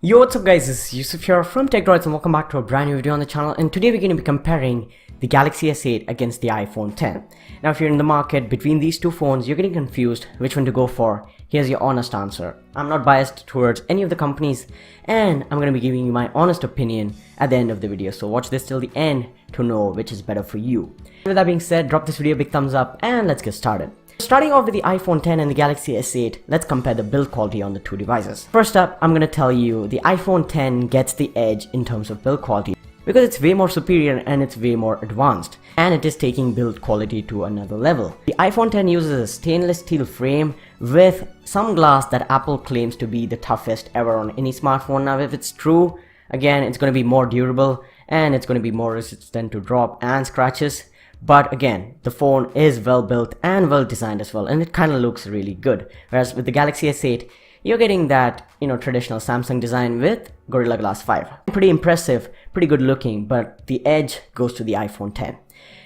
Yo, what's up guys, this is Yusuf here from TECHDROIDS and welcome back to a brand new video on the channel, and today we're going to be comparing the Galaxy S8 against the iPhone 10. Now if you're in the market between these two phones, you're getting confused which one to go for. Here's your honest answer. I'm not biased towards any of the companies and I'm going to be giving you my honest opinion at the end of the video, so watch this till the end to know which is better for you. With that being said, drop this video a big thumbs up and let's get started. Starting off with the iPhone 10 and the Galaxy S8, let's compare the build quality on the two devices. First up, I'm gonna tell you the iPhone 10 gets the edge in terms of build quality because it's way more superior and it's way more advanced, and it is taking build quality to another level. The iPhone 10 uses a stainless steel frame with some glass that Apple claims to be the toughest ever on any smartphone. Now if it's true, again, it's gonna be more durable and it's gonna be more resistant to drop and scratches. But again, the phone is well built and well designed as well, and it kind of looks really good. Whereas with the Galaxy S8, you're getting that, traditional Samsung design with Gorilla Glass 5. Pretty impressive, pretty good looking, but the edge goes to the iPhone 10.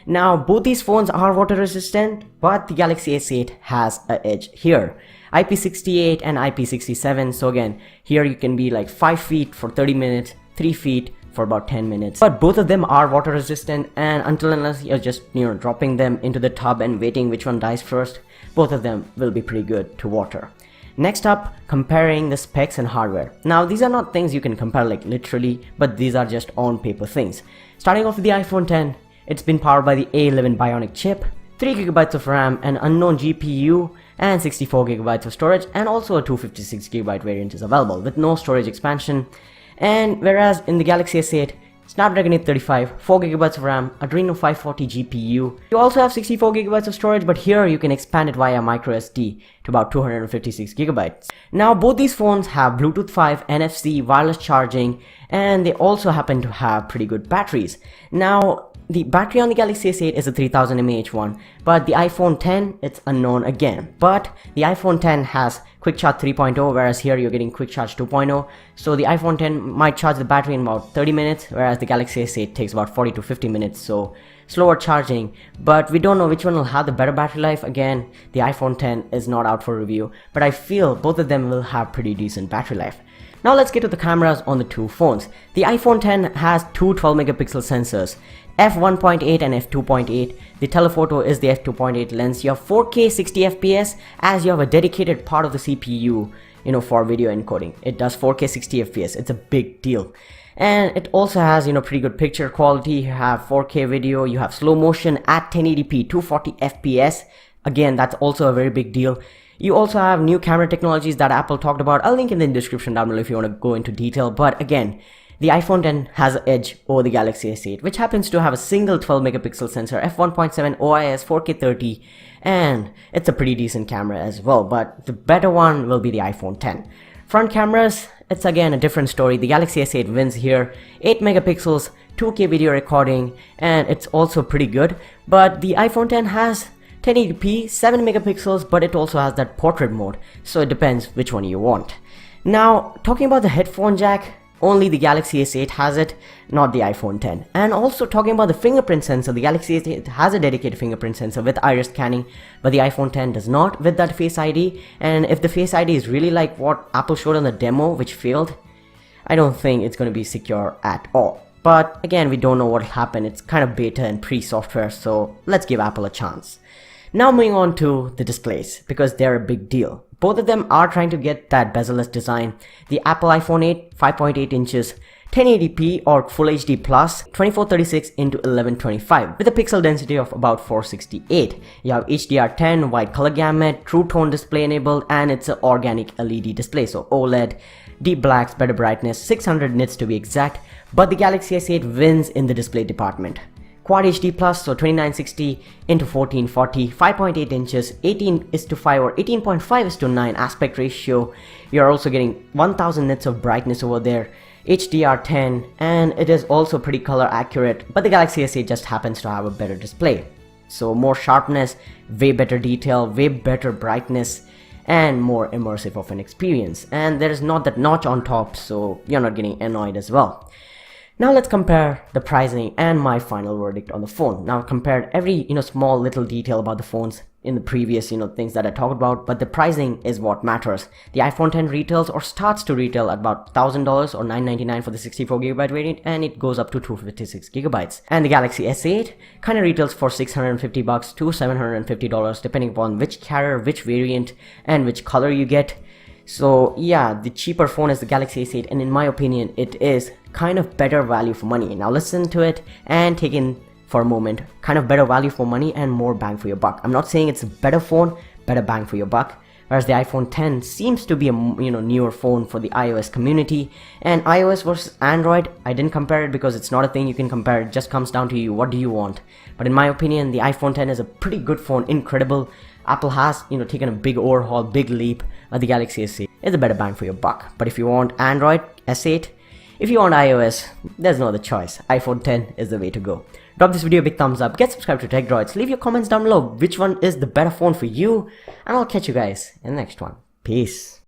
Now, both these phones are water resistant, but the Galaxy S8 has an edge here. IP68 and IP67, so again, here you can be like 5 feet for 30 minutes, 3 feet for about 10 minutes. But both of them are water resistant, and until unless you're just dropping them into the tub and waiting which one dies first, both of them will be pretty good to water. Next up, comparing the specs and hardware. Now these are not things you can compare like literally, but these are just on paper things. Starting off with the iPhone 10, it's been powered by the A11 Bionic chip, 3GB of RAM, an unknown GPU, and 64GB of storage, and also a 256GB variant is available with no storage expansion. And whereas in the Galaxy S8, Snapdragon 835, 4GB of RAM, Adreno 540 GPU. You also have 64GB of storage, but here you can expand it via microSD to about 256GB. Now both these phones have Bluetooth 5, NFC, wireless charging, and they also happen to have pretty good batteries. Now the battery on the Galaxy S8 is a 3000 mAh one, but the iPhone 10, it's unknown again. But the iPhone 10 has Quick Charge 3.0, whereas here you're getting Quick Charge 2.0. So the iPhone 10 might charge the battery in about 30 minutes, whereas the Galaxy S8 takes about 40 to 50 minutes, so slower charging. But we don't know which one will have the better battery life. Again, the iPhone 10 is not out for review, but I feel both of them will have pretty decent battery life. Now let's get to the cameras on the two phones. The iPhone 10 has two 12-megapixel sensors, f1.8 and f2.8. The telephoto is the f2.8 lens. You have 4K 60fps as you have a dedicated part of the CPU, for video encoding. It does 4K 60fps. It's a big deal. And it also has, pretty good picture quality. You have 4K video, you have slow motion at 1080p, 240 fps. Again, that's also a very big deal. You also have new camera technologies that Apple talked about. I'll link in the description down below if you want to go into detail. But again, the iPhone 10 has an edge over the Galaxy S8, which happens to have a single 12-megapixel sensor, f1.7 OIS 4K 30, and it's a pretty decent camera as well. But the better one will be the iPhone 10. Front cameras, it's again a different story. The Galaxy S8 wins here, 8 megapixels, 2K video recording, and it's also pretty good. But the iPhone 10 has 1080p, 7 megapixels, but it also has that portrait mode, so it depends which one you want. Now, talking about the headphone jack, only the Galaxy S8 has it, not the iPhone 10. And also talking about the fingerprint sensor, the Galaxy S8 has a dedicated fingerprint sensor with iris scanning, but the iPhone 10 does not with that Face ID. And if the Face ID is really like what Apple showed on the demo, which failed, I don't think it's going to be secure at all. But again, we don't know what will happen. It's kind of beta and pre-software, so let's give Apple a chance. Now moving on to the displays, because they're a big deal. Both of them are trying to get that bezel-less design. The Apple iPhone 8, 5.8 inches, 1080p or Full HD Plus, 2436 into 1125 with a pixel density of about 468. You have HDR10, wide color gamut, true tone display enabled, and it's an organic LED display, so OLED, deep blacks, better brightness, 600 nits to be exact. But the Galaxy S8 wins in the display department. Quad HD Plus, so 2960 into 1440, 5.8 inches, 18:5 or 18.5:9 aspect ratio. You're also getting 1000 nits of brightness over there, HDR10, and it is also pretty color accurate, but the Galaxy S8 just happens to have a better display. So more sharpness, way better detail, way better brightness, and more immersive of an experience. And there is not that notch on top, so you're not getting annoyed as well. Now let's compare the pricing and my final verdict on the phone. Now I've compared every small little detail about the phones in the previous things that I talked about, but the pricing is what matters. The iPhone 10 retails or starts to retail at about $1,000 or $999 for the 64GB variant, and it goes up to 256GB. And the Galaxy S8 kind of retails for $650 to $750 depending upon which carrier, which variant, and which color you get. So yeah, the cheaper phone is the Galaxy S8, and in my opinion it is kind of better value for money. Now listen to it and take in for a moment, kind of better value for money and more bang for your buck. I'm not saying it's a better phone, better bang for your buck. Whereas the iPhone 10 seems to be a newer phone for the iOS community. And iOS versus Android, I didn't compare it because it's not a thing you can compare. It just comes down to you. What do you want? But in my opinion, the iPhone 10 is a pretty good phone, incredible. Apple has taken a big overhaul, big leap. The Galaxy S8 is a better bang for your buck. But if you want Android, S8. If you want iOS, there's no other choice. iPhone 10 is the way to go. Drop this video a big thumbs up, get subscribed to TECHDROIDS, leave your comments down below which one is the better phone for you, and I'll catch you guys in the next one. Peace.